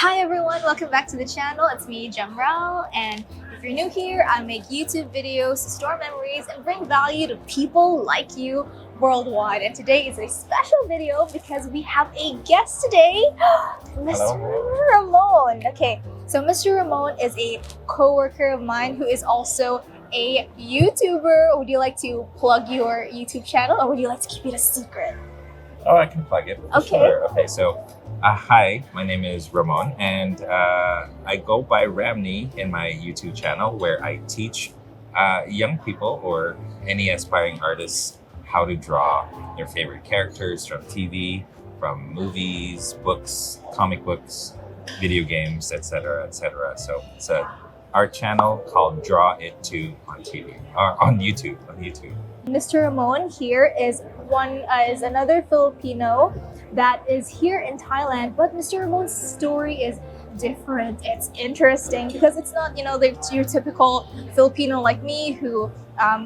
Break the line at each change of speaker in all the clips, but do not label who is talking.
Hi everyone, welcome back to the channel. It's me, Jamral, and if you're new here, I make YouTube videos to store memories and bring value to people like you worldwide. And today is a special video because we have a guest today, Mr. Ramon. Okay, so Mr. Ramon is a co-worker of mine who is also a YouTuber. Would you like to plug your YouTube channel or would you like to keep it a secret?
Oh, I can plug it.
Okay.
Sure. Okay, so hi, my name is Ramon, and I go by Ramni in my YouTube channel where I teach young people or any aspiring artists how to draw their favorite characters from TV, from movies, books, comic books, video games, etc., etc. So it's a art channel called Draw It To on TV or on YouTube.
Mr. Ramon here is another Filipino that is here in Thailand, but Mr. Ramon's story is different. It's interesting because it's not, your typical Filipino like me who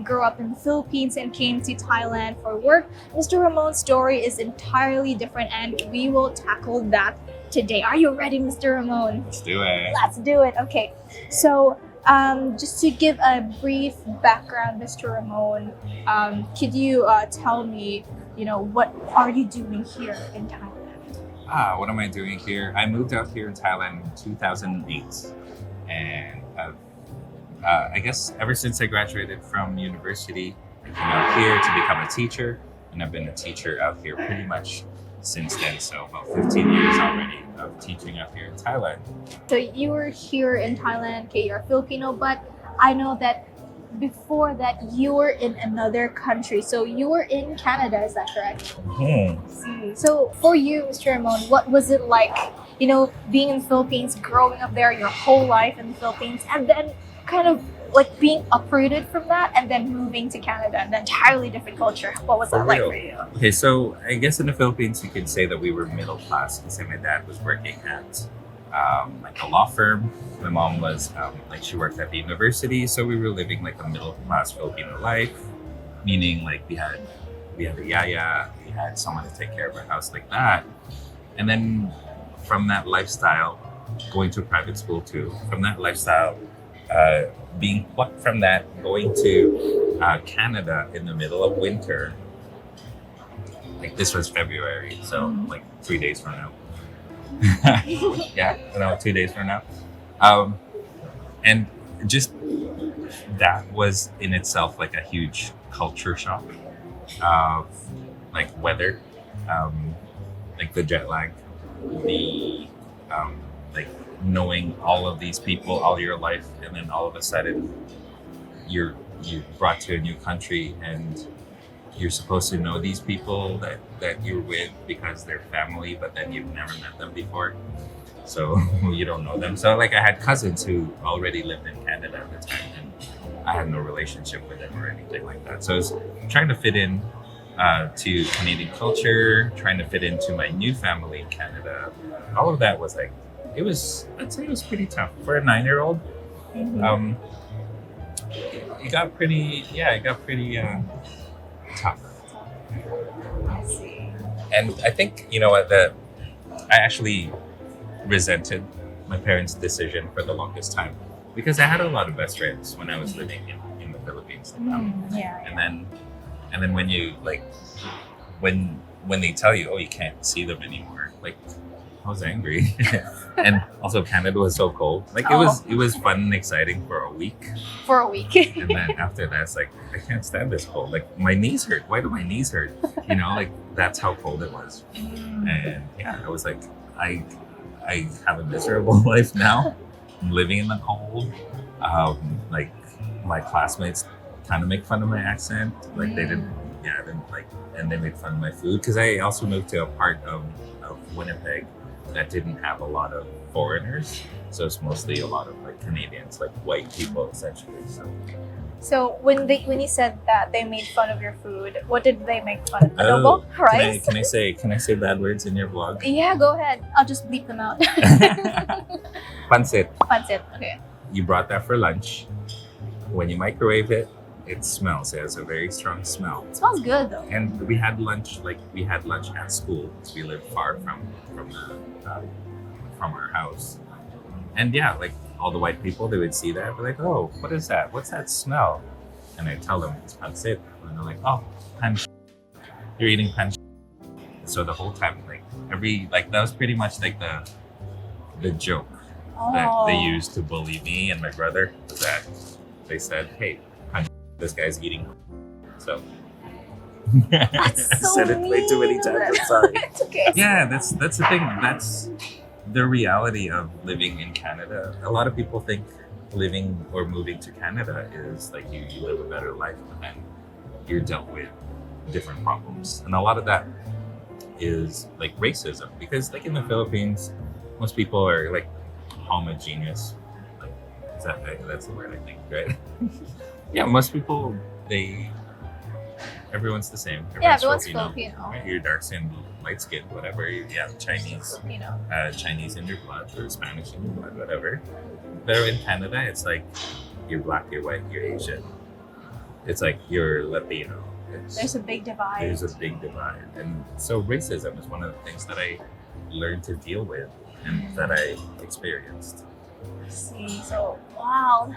grew up in the Philippines and came to Thailand for work. Mr. Ramon's story is entirely different and we will tackle that today. Are you ready, Mr. Ramon?
Let's do it.
Let's do it. Okay, so just to give a brief background, Mr. Ramon, could you tell me, what are you doing here in Thailand?
What am I doing here? I moved out here in Thailand in 2008, and I guess ever since I graduated from university, I came out here to become a teacher, and I've been a teacher out here pretty much since then. So about 15 years already of teaching out here in Thailand.
So you were here in Thailand, okay, you're Filipino, but I know that before that you were in another country. So you were in Canada, is that correct?
Mm-hmm.
So for you, Mr. Ramon, what was it like, being in the Philippines, growing up there your whole life in the Philippines, and then kind of like being uprooted from that and then moving to Canada, an entirely different culture? What was that like for you?
Okay, so I guess in the Philippines, you could say that we were middle class because my dad was working at like a law firm. My mom was she worked at the university, so we were living like a middle class Filipino life, meaning like we had a yaya, we had someone to take care of our house like that. And then from that lifestyle, going to a private school too, from that lifestyle, being plucked from that, going to Canada in the middle of winter, like this was February, so like 3 days from now. Yeah, 2 days from now. And just that was in itself like a huge culture shock of like weather, like the jet lag, the like knowing all of these people all your life, and then all of a sudden you're brought to a new country and you're supposed to know these people that you're with because they're family, but then you've never met them before, so you don't know them. So like I had cousins who already lived in Canada at the time and I had no relationship with them or anything like that. So I was trying to fit in to Canadian culture, trying to fit into my new family in Canada. All of that was like, I'd say it was pretty tough for a 9-year-old.
Mm-hmm.
It got pretty tough.
I see.
And I think, I actually resented my parents' decision for the longest time because I had a lot of best friends when I was living in the Philippines.
Yeah.
And then when you like, when they tell you, oh, you can't see them anymore, like I was angry. And also Canada was so cold. Like it was fun and exciting for a week. And then after that, it's like, I can't stand this cold. Like my knees hurt. Why do my knees hurt? Like that's how cold it was. And yeah, I was like, I have a miserable life now. I'm living in the cold. Like my classmates kind of make fun of my accent. Like I didn't like, and they made fun of my food because I also moved to a part of Winnipeg that didn't have a lot of foreigners, so it's mostly a lot of like Canadians, like white people essentially.
So when you said that they made fun of your food, what did they make fun of? Adobo, rice?
Can I say bad words in your vlog?
Yeah, go ahead. I'll just bleep them out.
Pancit.
Okay.
You brought that for lunch. When you microwave it, it smells. It has a very strong smell.
It smells good though.
And we had lunch at school because we lived far from from our house. And yeah, like all the white people, they would see that, they're like, oh, what is that? What's that smell? And I tell them it's pancit. And they're like, oh, pancit. You're eating pancit. So the whole time, that was pretty much like the joke that they used to bully me and my brother, was that they said, hey, this guy's eating. So
That's
I
so
said it way too many
mean.
times. I'm sorry.
It's okay.
Yeah, that's the thing. That's the reality of living in Canada. A lot of people think living or moving to Canada is like you live a better life, but then you're dealt with different problems. And a lot of that is like racism, because like in the Philippines, most people are like homogeneous. Like, that's the word, I think, right? Yeah, most people, everyone's the same.
Yeah, everyone's Filipino.
Right? You're dark skinned, light skinned, whatever. Chinese.
Filipino.
Chinese in your blood, or Spanish in your blood, whatever. But in Canada, it's like you're black, you're white, you're Asian. It's like you're Latino.
There's a big divide.
There's a big divide. And so racism is one of the things that I learned to deal with and that I experienced.
See, so wow.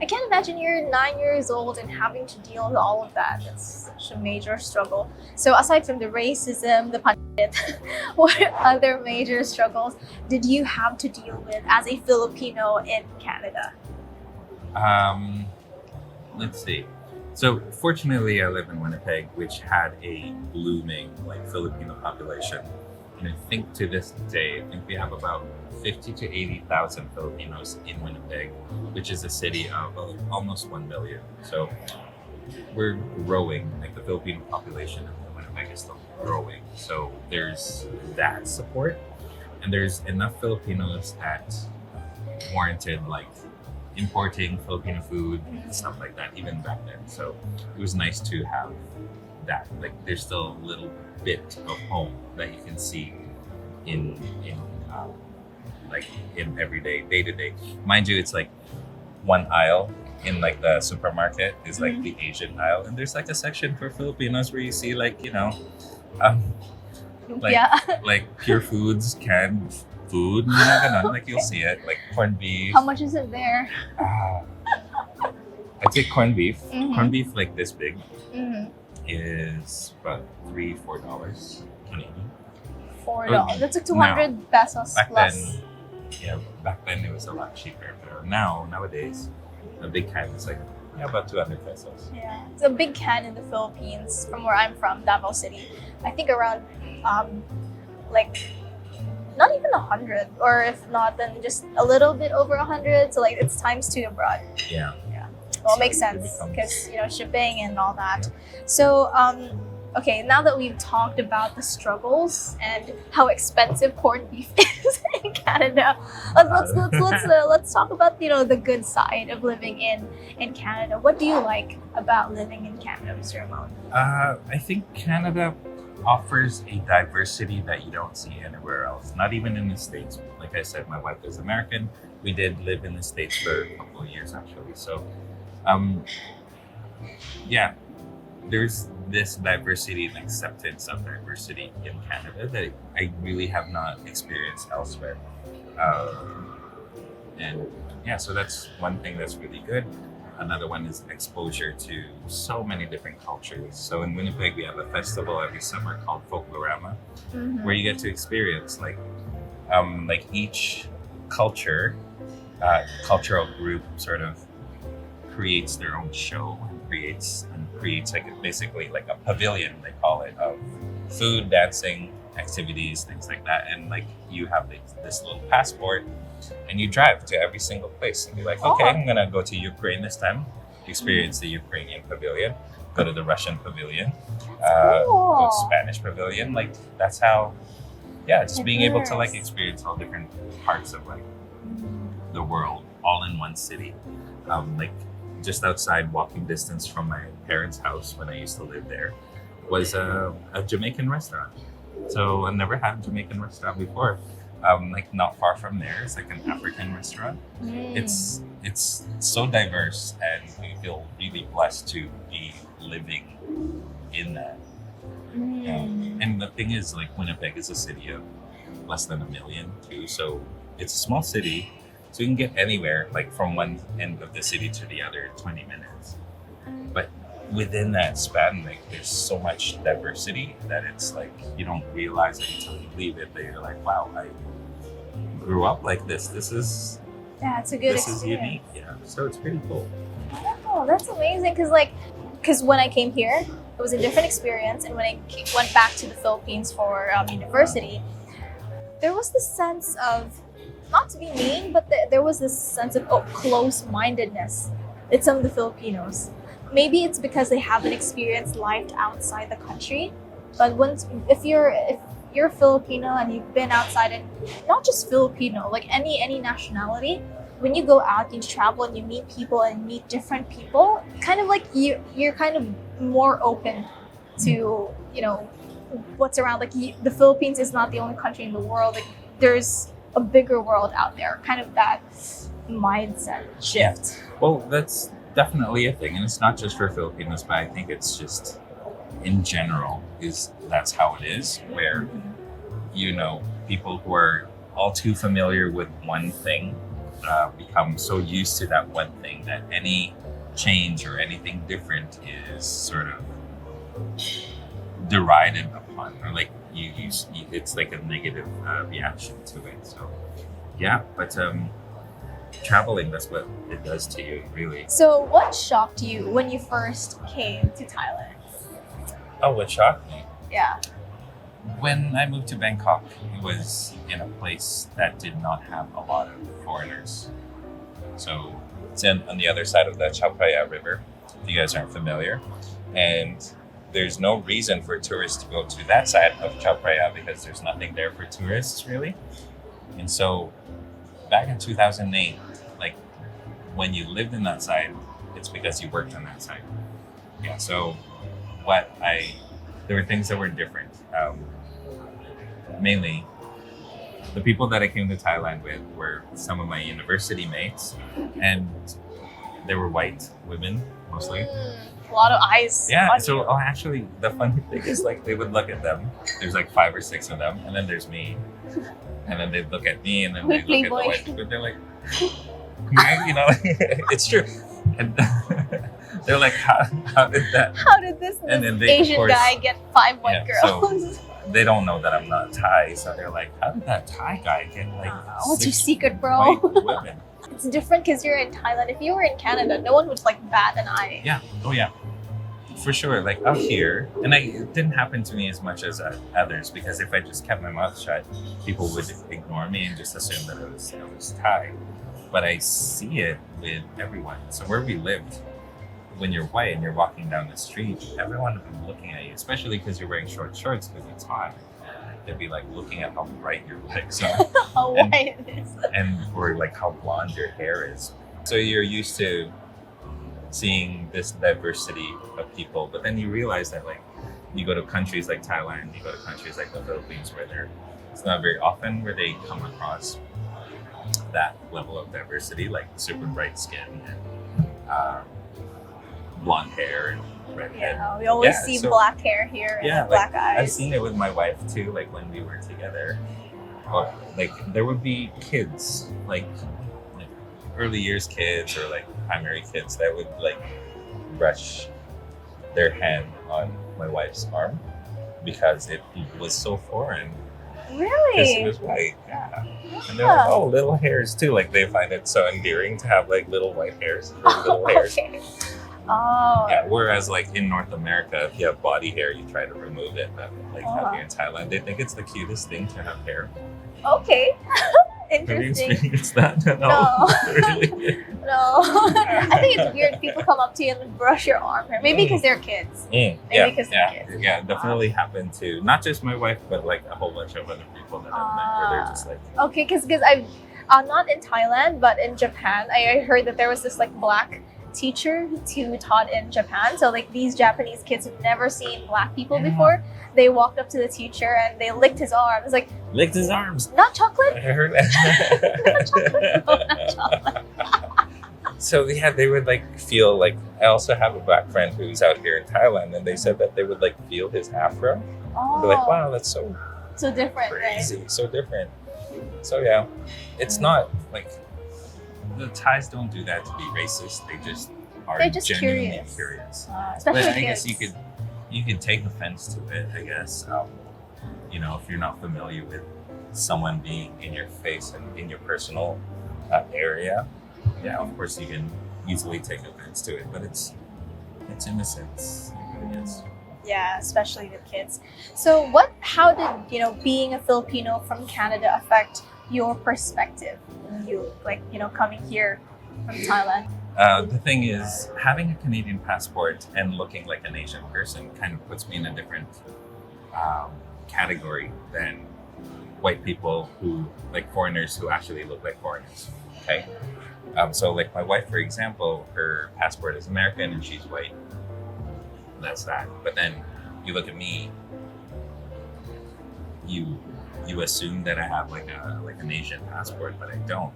I can't imagine you're 9 years old and having to deal with all of that. It's such a major struggle. So aside from the racism, the pandit, what other major struggles did you have to deal with as a Filipino in Canada?
Let's see. So fortunately, I live in Winnipeg, which had a blooming Filipino population. And I think to this day, I think we have about 50 to 80,000 Filipinos in Winnipeg, which is a city of almost 1 million. So we're growing, like the Filipino population in Winnipeg is still growing. So there's that support, and there's enough Filipinos that warranted importing Filipino food and stuff like that, even back then. So it was nice to have that. There's still a little bit of home that you can see in everyday, day to day. Mind you, it's one aisle in the supermarket is the Asian aisle, and there's a section for Filipinos where you see pure foods, canned food, you'll see it, corned beef.
How much is it there?
I'd say corned beef. Corned beef this big is about $3-4 Canadian.
$4. That's 200 pesos
back
plus.
Back then it was a lot cheaper. But nowadays, a big can is about 200 pesos.
Yeah, it's a big can in the Philippines. From where I'm from, Davao City, I think around not even 100, or if not, then just a little bit over 100. So it's times 2 abroad.
Yeah.
Well, it makes sense because shipping and all that. So okay, now that we've talked about the struggles and how expensive corned beef is in Canada, let's talk about the good side of living in Canada. What do you like about living in Canada, Mr. Ramon?
I think Canada offers a diversity that you don't see anywhere else, not even in the States. Like I said, my wife is American. We did live in the States for a couple of years actually. So there's this diversity and acceptance of diversity in Canada that I really have not experienced elsewhere. So that's one thing that's really good. Another one is exposure to so many different cultures. So in Winnipeg, we have a festival every summer called Folklorama, where you get to experience each cultural group sort of creates their own show and creates basically a pavilion, they call it, of food, dancing, activities, things like that. And you have this little passport, and you drive to every single place and be okay, I'm gonna go to Ukraine this time, experience the Ukrainian pavilion, go to the Russian pavilion, go to Spanish pavilion. That's how, just being able to experience all different parts of the world all in one city. Just outside walking distance from my parents' house when I used to live there was a Jamaican restaurant. So I've never had a Jamaican restaurant before. Not far from there, it's an African restaurant. It's so diverse, and we feel really blessed to be living in that. And the thing is, Winnipeg is a city of less than 1 million too. So it's a small city. So you can get anywhere, like from one end of the city to the other, 20 minutes. But within that span, like there's so much diversity that it's like you don't realize it until you leave it. That you're like, wow, I grew up like this. This is
Yeah, it's a good
this is
experience.
unique. Yeah. So it's pretty cool.
Oh, that's amazing. Because when I came here, it was a different experience, and when I went back to the Philippines for university, there was this sense of, not to be mean, but there was this sense of close-mindedness in some of the Filipinos. Maybe it's because they haven't experienced life outside the country, but if you're Filipino and you've been outside, and not just Filipino, like any nationality, when you go out, you travel and you meet people and meet different people, kind of like you're kind of more open to, what's around. Like the Philippines is not the only country in the world. Like there's a bigger world out there. Kind of that mindset shift.
Well, that's definitely a thing, and it's not just for Filipinos, but I think it's just in general that's how it is, where people who are all too familiar with one thing become so used to that one thing that any change or anything different is sort of derided upon, or like it's like a negative reaction to it. So yeah, but traveling, that's what it does to you, really.
So what shocked you when you first came to Thailand?
Oh, what shocked me?
Yeah.
When I moved to Bangkok, it was in a place that did not have a lot of foreigners. So it's on the other side of the Chao Phraya River, if you guys aren't familiar. And there's no reason for tourists to go to that side of Chao Phraya because there's nothing there for tourists, really. And so back in 2008, like when you lived in that side, it's because you worked on that side. Yeah, so there were things that were different. Mainly, the people that I came to Thailand with were some of my university mates, and they were white women mostly.
A lot of eyes.
Yeah.
on
So
you.
actually, the funny thing is, like, they would look at them. There's like 5 or 6 of them, and then there's me, and then they'd look at me, and then
With
they'd look
Playboy.
at the white. But they're like, it's true. And they're like, how did that?
How did this
And then they, of
Asian
course-
guy get 5 white
Yeah, so-
girls?
They don't know that I'm not Thai, so they're like, how did that Thai guy get like
What's your
6
secret, bro?
white women?
It's different because you're in Thailand. If you were in Canada, no one would like bat an eye.
Yeah. Oh yeah. For sure. Like out here, and it didn't happen to me as much as others, because if I just kept my mouth shut, people would ignore me and just assume that it was Thai. But I see it with everyone. So where we lived, when you're white and you're walking down the street, everyone would be looking at you, especially because you're wearing short shorts because it's hot. They'd be like looking at how bright your legs are.
How
And-
white it is.
or like how blonde your hair is. So you're used to seeing this diversity of people, but then you realize that like you go to countries like Thailand, you go to countries like the Philippines, where it's not very often where they come across that level of diversity, like super bright skin and blonde hair and red hair.
Yeah, we always
Yeah,
see
so-
black hair here and
Yeah,
black
like, I've
eyes.
seen it with my wife too, like when we were together. Or like there would be kids, like early years kids or like primary kids that would like brush their hand on my wife's arm because it was so foreign. Because it
Really?
was white, yeah. And they're like, oh, little hairs too. Like they find it so endearing to have like little white hairs, little hairs.
Okay. Oh.
Yeah, whereas like in North America, if you have body hair, you try to remove it. But like out here in Thailand, they think it's the cutest thing to have hair.
Okay.
Have you
Interesting.
experienced that?
No.
Really?
No. I think it's weird. People come up to you and brush your arm hair. Maybe because they're kids.
Yeah,
Maybe because they're
yeah,
kids.
yeah. It definitely happened to not just my wife, but like a whole bunch of other people that I've met where they're just like,
Okay, because I've not in Thailand, but in Japan, I heard that there was this like black teacher who taught in Japan. So like these Japanese kids who've never seen black people
Yeah.
before, they walked up to the teacher and they licked his arm. It's like,
licked his arms.
not chocolate?
I heard that.
No, not chocolate.
So yeah, they would like feel like. I also have a black friend who's out here in Thailand, and they said that they would like feel his afro.
Oh.
They're like, wow, that's so
So different,
crazy,
right?
so different. So yeah, it's not like the Thais don't do that to be racist. They just are
They're just
genuinely
curious.
curious.
Especially
But I
kids.
guess you could take offense to it. I guess you know, if you're not familiar with someone being in your face and in your personal area, yeah, of course you can easily take offense to it. But it's innocence. It really is.
Yeah, especially with kids. So how did, being a Filipino from Canada affect your perspective when you coming here from Thailand?
The thing is, having a Canadian passport and looking like an Asian person kind of puts me in a different category than white people who, like foreigners who actually look like foreigners. Okay? So like my wife, for example, her passport is American and she's white. That's that. But then you look at me, you assume that I have like an Asian passport, but I don't.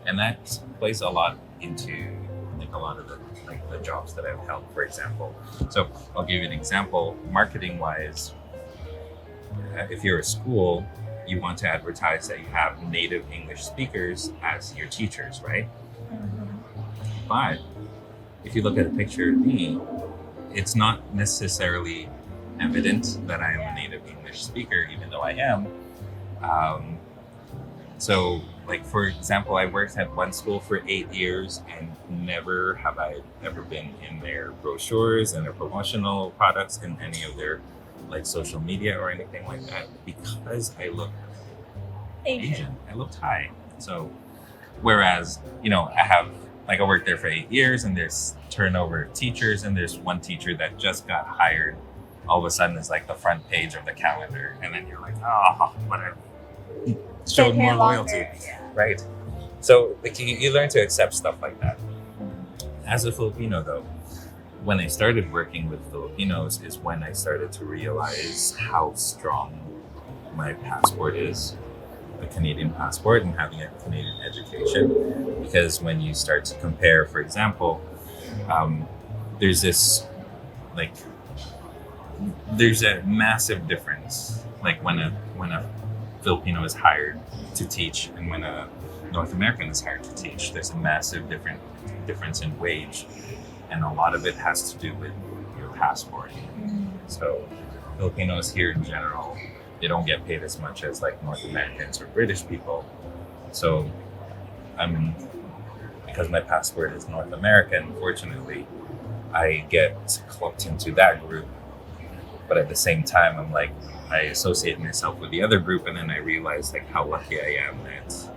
And that plays a lot into like a lot of the jobs that I've held, for example. So I'll give you an example. Marketing wise, if you're a school, you want to advertise that you have native English speakers as your teachers, right? But if you look at a picture of me, it's not necessarily evident that I am a native English speaker, even though I am. So, like for example, I worked at one school for 8 years, and never have I ever been in their brochures and their promotional products in any of their like social media or anything like that, because I look Asian. I look Thai. So, whereas I worked there for 8 years, and there's turnover of teachers, and there's one teacher that just got hired. All of a sudden, is like the front page of the calendar, and then you're like, oh, but I showed more loyalty, right? So like you learn to accept stuff like that. As a Filipino, though, when I started working with Filipinos is when I started to realize how strong my passport is, a Canadian passport, and having a Canadian education. Because when you start to compare, for example, there's a massive difference, like when a Filipino is hired to teach and when a North American is hired to teach. There's a massive difference in wage, and a lot of it has to do with your passport. So Filipinos here in general, they don't get paid as much as like North Americans or British people. So because my passport is North American, fortunately, I get clumped into that group. But at the same time, I'm like, I associate myself with the other group, and then I realize like how lucky I am that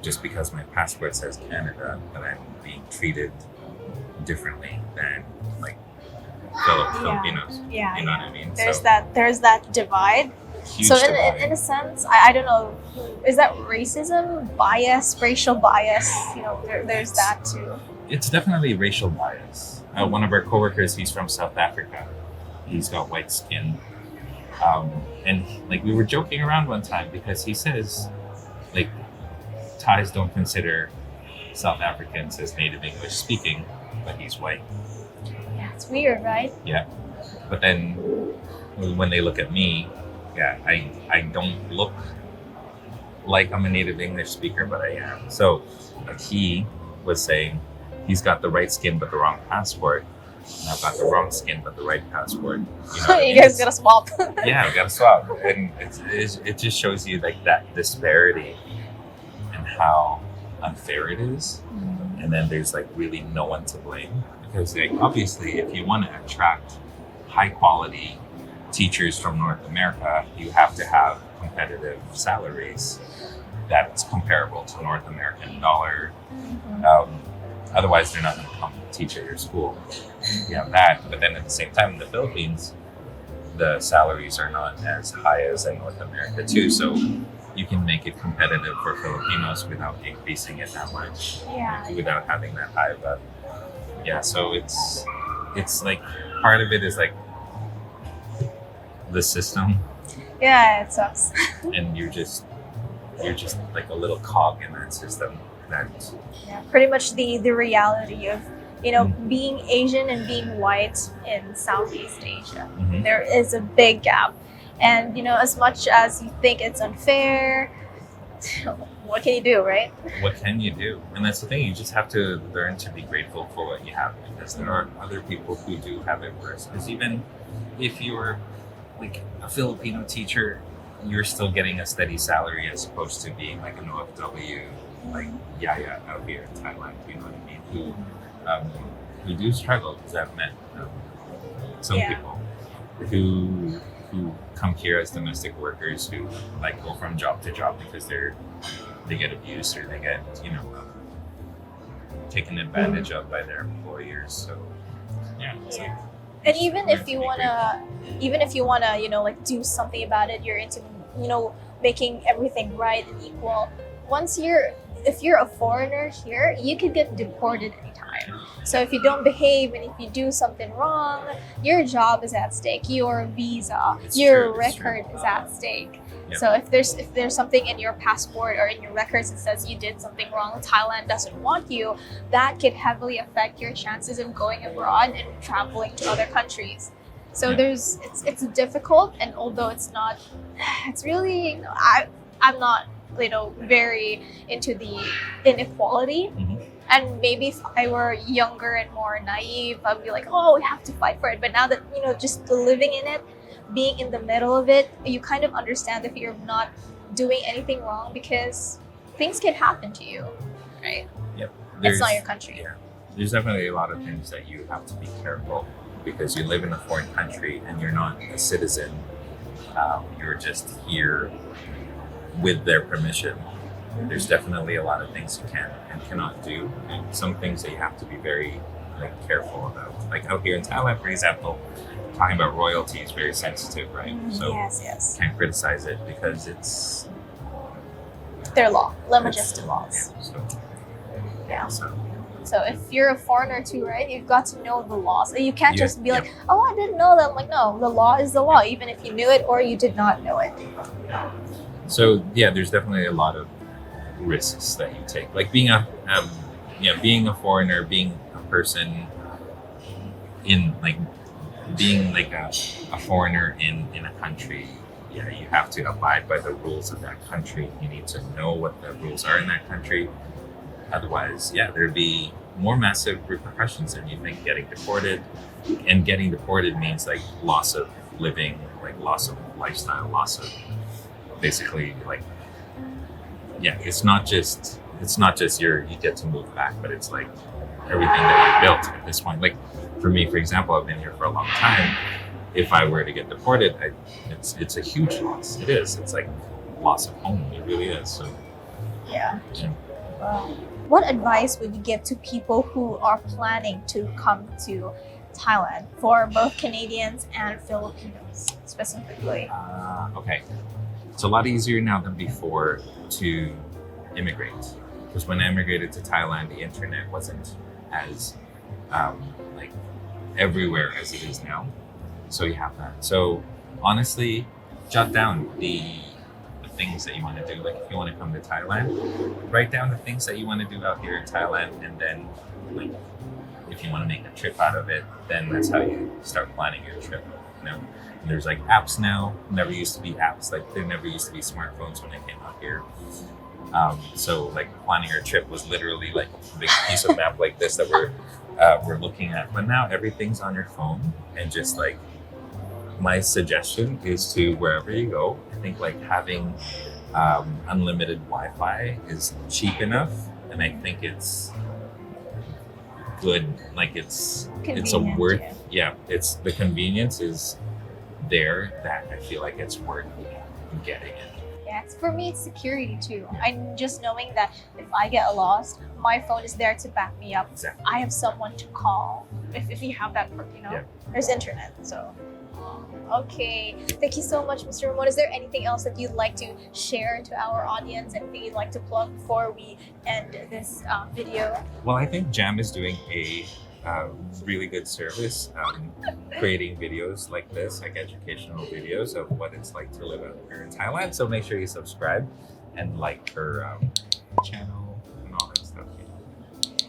just because my passport says Canada, that I'm being treated differently than like Filipinos.
Yeah,
you know what I mean?
There's that divide.
Huge
So
divide.
in a sense, I don't know, is that racism, bias, racial bias? There's that too.
It's definitely racial bias. One of our coworkers, he's from South Africa. He's got white skin. And like we were joking around one time because he says like Thais don't consider South Africans as native English speaking, but he's white.
Yeah, it's weird, right?
Yeah. But then when they look at me, yeah, I don't look like I'm a native English speaker, but I am. So like he was saying he's got the right skin but the wrong passport. And I've got the wrong skin but the right passport. You know what I
You
mean?
guys gotta swap.
Yeah, we gotta swap. And it just shows you like that disparity and how unfair it is. And then there's like really no one to blame. Because like obviously if you want to attract high quality teachers from North America, you have to have competitive salaries that's comparable to North American dollar. Otherwise they're not going to come teach at your school. You have that, but then at the same time in the Philippines, the salaries are not as high as in North America too. So you can make it competitive for Filipinos without increasing it that much.
Yeah.
Without having that high. But yeah, so it's like part of it is like the system,
Yeah, it sucks.
and you're just like a little cog in that system. That
Yeah, pretty much the reality of being Asian and being white in Southeast Asia.
Mhm.
There is a big gap, And as much as you think it's unfair, what can you do, right?
What can you do? And that's the thing, you just have to learn to be grateful for what you have, because there are other people who do have it worse. Because even if you're like a Filipino teacher, you're still getting a steady salary as opposed to being like an OFW, like Yaya out here in Thailand, you know what I mean? Who do struggle, because I've met some people who come here as domestic workers who like go from job to job because they get abused or they get taken advantage of by their employers. So
and even if you wanna like do something about it, you're into making everything right and equal. If you're a foreigner here, you could get deported anytime. So if you don't behave and if you do something wrong, your job is at stake, your visa, your record is at stake.
Yep.
So if there's something in your passport or in your records that says you did something wrong, Thailand doesn't want you, that could heavily affect your chances of going abroad and traveling to other countries. So it's difficult, and although it's really I'm not very into the inequality. And maybe if I were younger and more naive, I'd be like, oh, we have to fight for it. But now that just living in it, being in the middle of it, you kind of understand the fear of not doing anything wrong, because things can happen to you, right?
Yep.
It's not your country.
Yeah. There's definitely a lot of things that you have to be careful, because you live in a foreign country and you're not a citizen. You're just here with their permission. There's definitely a lot of things you can and cannot do, and some things that you have to be very careful about. Like out here in Thailand, for example, talking about royalty is very sensitive, right? So
yes.
Can't criticize it because it's
their law, majestic laws. So if you're a foreigner too, right, you've got to know the laws. You can't just be like, oh, I didn't know that. I'm like, no, the law is the law, even if you knew it or you did not know it.
So there's definitely a lot of risks that you take, like being a foreigner, being a person in being a foreigner in a country. You have to abide by the rules of that country. You need to know what the rules are in that country. Otherwise, there'd be more massive repercussions than you think. Getting deported, and getting deported means loss of living, loss of lifestyle, loss of basically it's not just you get to move back, but it's everything that you built at this point. For me, for example, I've been here for a long time. If I were to get deported, it's a huge loss. It is. It's loss of home. It really is. So
Wow. What advice would you give to people who are planning to come to Thailand, for both Canadians and Filipinos specifically?
Okay. It's a lot easier now than before to immigrate, because when I immigrated to Thailand, the internet wasn't as everywhere as it is now. So you have that. So honestly, jot down the things that you want to do. If you want to come to Thailand, write down the things that you want to do out here in Thailand, and then if you want to make a trip out of it, then that's how you start planning your trip. And there's apps now. Never used to be apps. There never used to be smartphones when I came out here. So planning your trip was literally a big piece of map like this that we're looking at. But now everything's on your phone, and just my suggestion is to wherever you go, I think having unlimited Wi-Fi is cheap enough, and I think it's good. It's a worth. It's the convenience is there that I feel it's worth getting it.
For me, it's security too. I'm just knowing that if I get lost, my phone is there to back me up.
Exactly.
I have someone to call if you have that, there's internet. So, okay. Thank you so much, Mr. Ramon. Is there anything else that you'd like to share to our audience, anything you'd like to plug before we end this video?
Well, I think Jam is doing a really good service, creating videos like this, educational videos of what it's like to live out here in Thailand. So make sure you subscribe and her channel and all that stuff.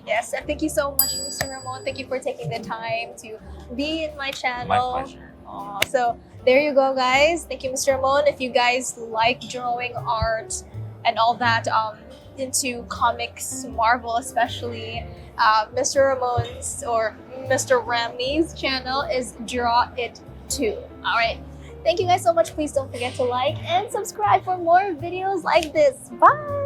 Yes, and thank you so much, Mr. Ramon. Thank you for taking the time to be in my channel.
My pleasure.
So there you go, guys. Thank you, Mr. Ramon. If you guys like drawing art and all that, into comics, Marvel especially, Mr. Ramon's or Mr. Rami's channel is Draw It Too. All right. Thank you guys so much. Please don't forget to like and subscribe for more videos like this. Bye.